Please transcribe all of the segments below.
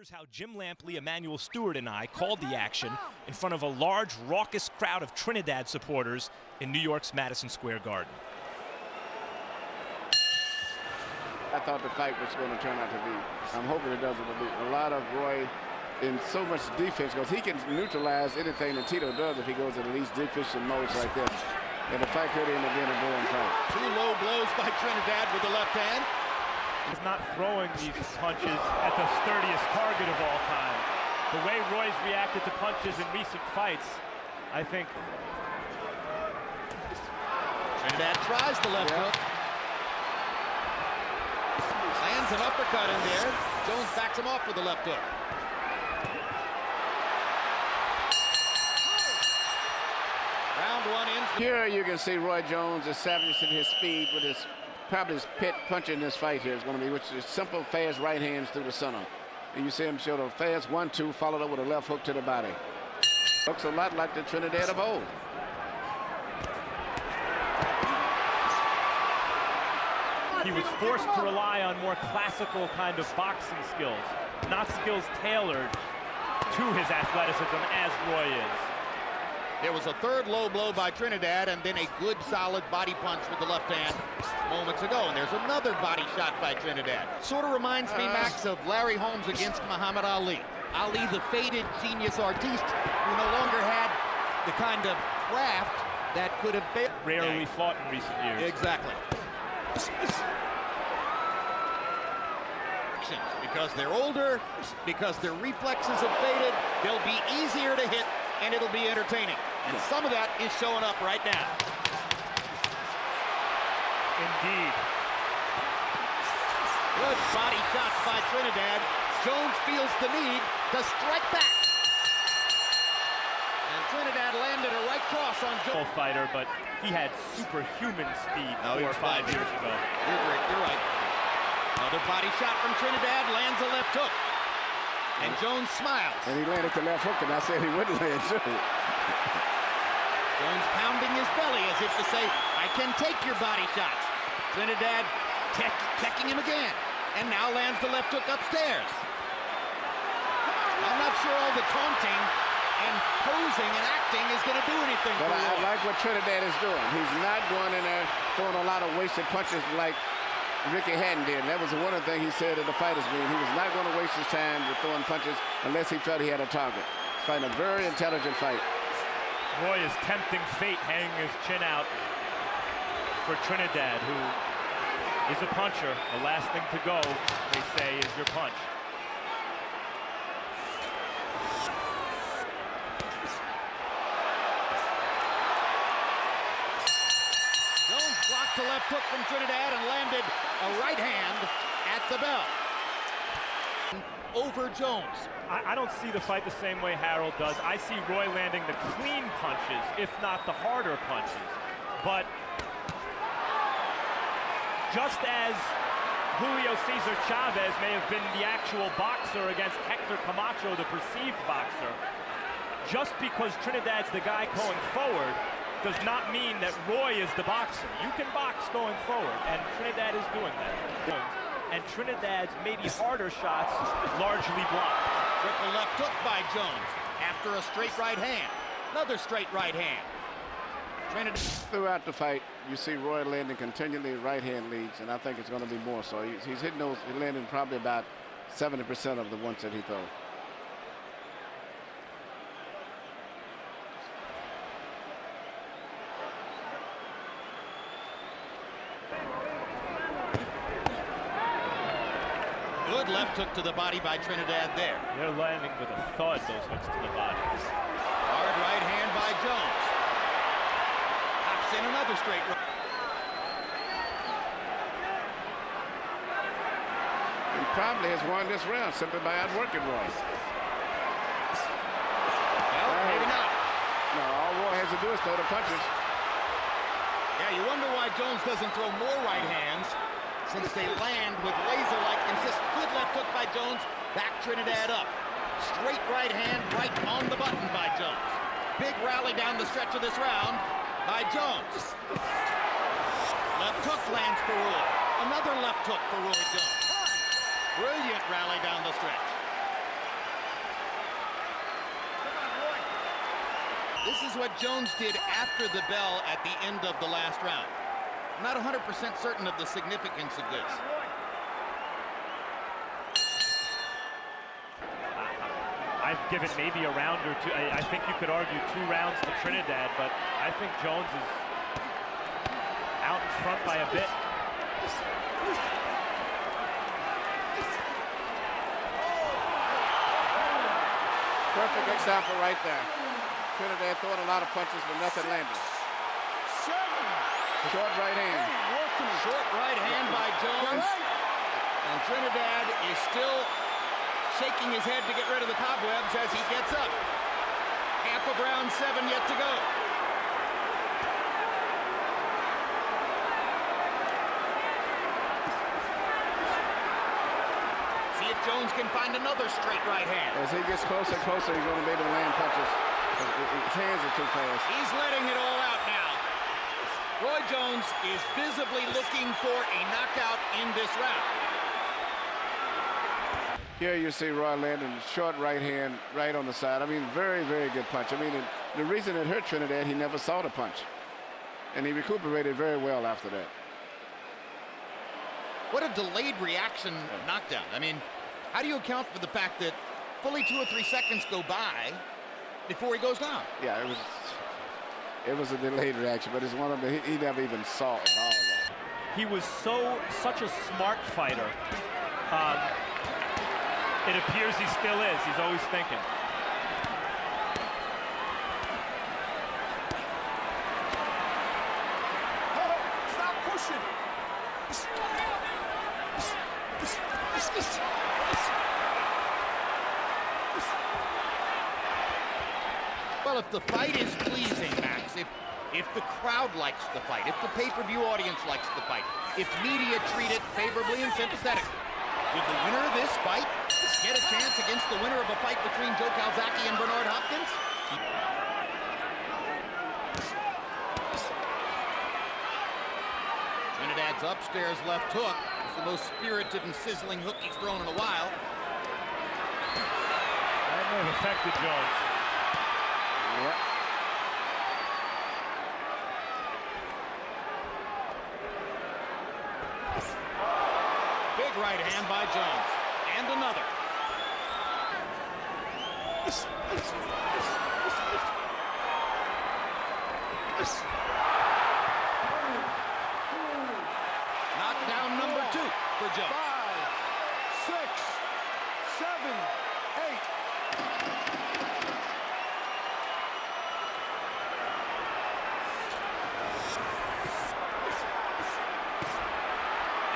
Here's how Jim Lampley, Emmanuel Stewart, and I called the action in front of a large, raucous crowd of Trinidad supporters in New York's Madison Square Garden. I thought the fight was going to turn out to be, I'm hoping it doesn't, be a lot of Roy in so much defense, because he can neutralize anything that Tito does if he goes in these defensive modes like this. And the fight could end up being a boring fight. Two low blows by Trinidad with the left hand. He's not throwing these punches at the sturdiest target of all time. The way Roy's reacted to punches in recent fights, I think. Trinidad tries the left hook. Lands an uppercut in there. Jones backs him off with the left hook. Round one ends. Here you can see Roy Jones establishing his speed with his probably his pit punch in this fight here is going to be, which is simple, fast right hands through the center. And you see him show the fast 1-2 followed up with a left hook to the body. Looks a lot like the Trinidad of old. He was forced to rely on more classical kind of boxing skills, not skills tailored to his athleticism as Roy is. There was a third low blow by Trinidad and then a good solid body punch with the left hand moments ago. And there's another body shot by Trinidad. Sort of reminds me, Max, of Larry Holmes against Muhammad Ali. Ali, the faded genius artiste who no longer had the kind of craft that could have been Rarely fought in recent years. Exactly. Because they're older, because their reflexes have faded, they'll be easier to hit, and it'll be entertaining. And some of that is showing up right now. Indeed. Good body shots by Trinidad. Jones feels the need to strike back. And Trinidad landed a right cross on Jones. Fighter, but he had superhuman speed 4 or 5 years ago. You're right. Another body shot from Trinidad, lands a left hook. And Jones smiles. And he landed the left hook, and I said he wouldn't land too. Jones pounding his belly as if to say, I can take your body shots. Trinidad checking him again. And now lands the left hook upstairs. I'm not sure all the taunting and posing and acting is going to do anything but for I like what Trinidad is doing. He's not going in there throwing a lot of wasted punches like Ricky Hatton did. And that was one of the things he said at the fighters meeting. He was not going to waste his time with throwing punches unless he felt he had a target. He's fighting a very intelligent fight. Roy is tempting fate, hanging his chin out for Trinidad, who is a puncher. The last thing to go, they say, is your punch. Jones blocked the left hook from Trinidad and landed a right hand at the bell. Over Jones. I don't see the fight the same way Harold does. I see Roy landing the clean punches, if not the harder punches. But just as Julio Cesar Chavez may have been the actual boxer against Hector Camacho, the perceived boxer, just because Trinidad's the guy going forward does not mean that Roy is the boxer. You can box going forward, and Trinidad is doing that. And Trinidad's maybe harder shots largely blocked. Triple left hook by Jones after a straight right hand. Another straight right hand. Trinidad. Throughout the fight, you see Roy landing continually right hand leads, and I think it's going to be more so. He's hitting those, he's landing probably about 70% of the ones that he throws. Good left hook to the body by Trinidad there. They're landing with a thud, those hooks to the body. Hard right hand by Jones. Pops in another straight right. He probably has won this round simply by outworking Roy. Well, maybe not. No, all Roy has to do is throw the punches. Yeah, you wonder why Jones doesn't throw more right hands, since they land with laser-like consist. Good left hook by Jones, back Trinidad up. Straight right hand, right on the button by Jones. Big rally down the stretch of this round by Jones. Left hook lands for Roy. Another left hook for Roy Jones. Brilliant rally down the stretch. This is what Jones did after the bell at the end of the last round. I'm not 100% certain of the significance of this. I've given maybe a round or two. I think you could argue 2 rounds to Trinidad, but I think Jones is out in front by a bit. Perfect example right there. Trinidad throwing a lot of punches, but nothing landed. Short right hand. Short right hand by Jones. And Trinidad is still shaking his head to get rid of the cobwebs as he gets up. Half of round 7 yet to go. See if Jones can find another straight right hand. As he gets closer and closer, he's going to be able to land punches. His hands are too fast. He's letting it all out now. Roy Jones is visibly looking for a knockout in this round. Here you see Roy landing short right hand right on the side. I mean, very, very good punch. I mean, the reason it hurt Trinidad, he never saw the punch. And he recuperated very well after that. What a delayed reaction knockdown. I mean, how do you account for the fact that fully 2 or 3 seconds go by before he goes down? Yeah, it was a delayed reaction, but it's one of the, he never even saw it all. He was such a smart fighter. It appears he still is. He's always thinking. Stop pushing. Well, if the fight is pleasing, Max, if the crowd likes the fight, if the pay-per-view audience likes the fight, if media treat it favorably and sympathetically, would the winner of this fight get a chance against the winner of a fight between Joe Calzaghe and Bernard Hopkins? Trinidad's upstairs left hook is the most spirited and sizzling hook he's thrown in a while. That may have affected Jones. Yep. Big right hand by Jones. And another. Knockdown number 2 for Jones. 5, 6, 7, 8.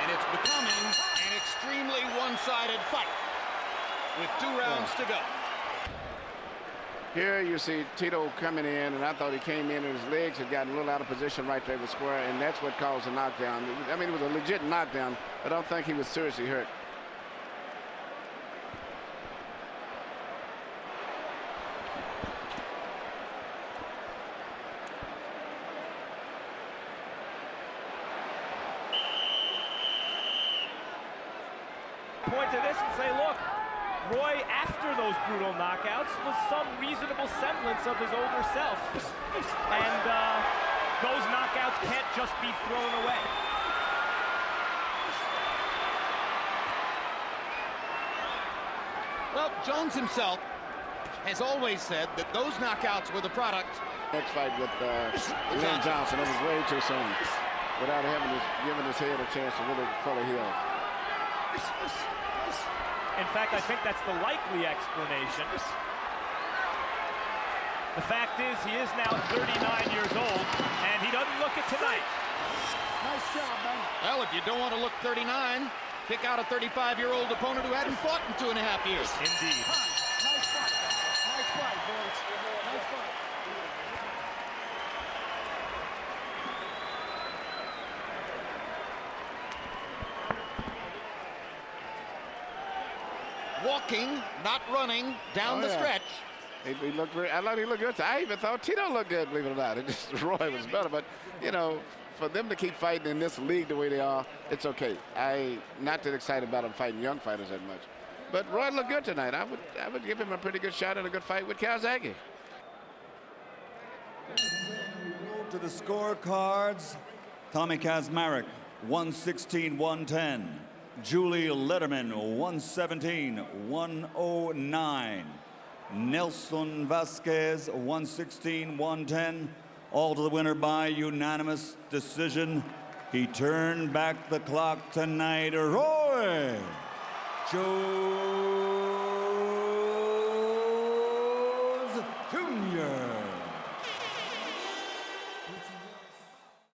And it's becoming an extremely one-sided fight with 2 rounds to go. Here you see Tito coming in, and I thought he came in and his legs had gotten a little out of position right there with square, and that's what caused the knockdown. I mean, it was a legit knockdown. I don't think he was seriously hurt. Point to this and say, look, Roy, after those brutal knockouts, was some reasonable semblance of his older self. And those knockouts can't just be thrown away. Well, Jones himself has always said that those knockouts were the product. Next fight with Lynn Johnson, it was way too soon, without giving his head a chance to really fully heal. In fact, I think that's the likely explanation. The fact is, he is now 39 years old, and he doesn't look it tonight. Nice job, man. Well, if you don't want to look 39, pick out a 35-year-old opponent who hadn't fought in 2.5 years. Indeed. Nice fight. Nice fight, boys. Nice fight. Walking, not running, down the stretch. He looked very, I thought he looked good. I even thought Tito looked good, believe it or not. It just, Roy was better, but, you know, for them to keep fighting in this league the way they are, it's okay. Not that excited about them fighting young fighters that much. But Roy looked good tonight. I would give him a pretty good shot at a good fight with Calzaghe. to the scorecards. Tommy Kazmarek, 116-110. Julie Letterman, 117-109. Nelson Vasquez, 116-110. All to the winner by unanimous decision. He turned back the clock tonight. Roy Jones.